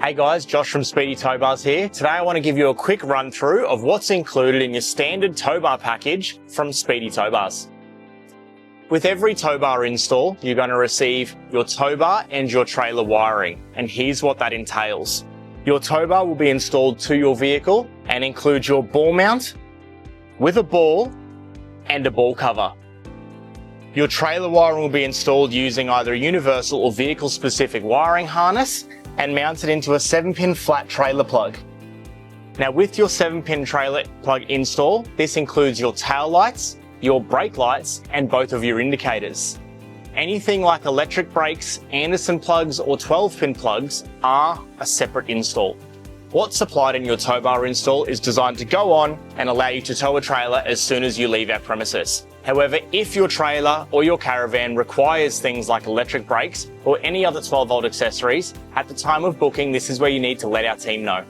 Hey guys, Josh from Speedy Towbars here. Today I want to give you a quick run through of what's included in your standard towbar package from Speedy Towbars. With every towbar install, you're going to receive your towbar and your trailer wiring, and here's what that entails. Your towbar will be installed to your vehicle and includes your ball mount with a ball and a ball cover. Your trailer wiring will be installed using either a universal or vehicle-specific wiring harness and mounted into a 7-pin flat trailer plug. Now with your 7-pin trailer plug install, this includes your tail lights, your brake lights, and both of your indicators. Anything like electric brakes, Anderson plugs, or 12-pin plugs are a separate install. What's supplied in your towbar install is designed to go on and allow you to tow a trailer as soon as you leave our premises. However, if your trailer or your caravan requires things like electric brakes or any other 12-volt accessories, at the time of booking, this is where you need to let our team know.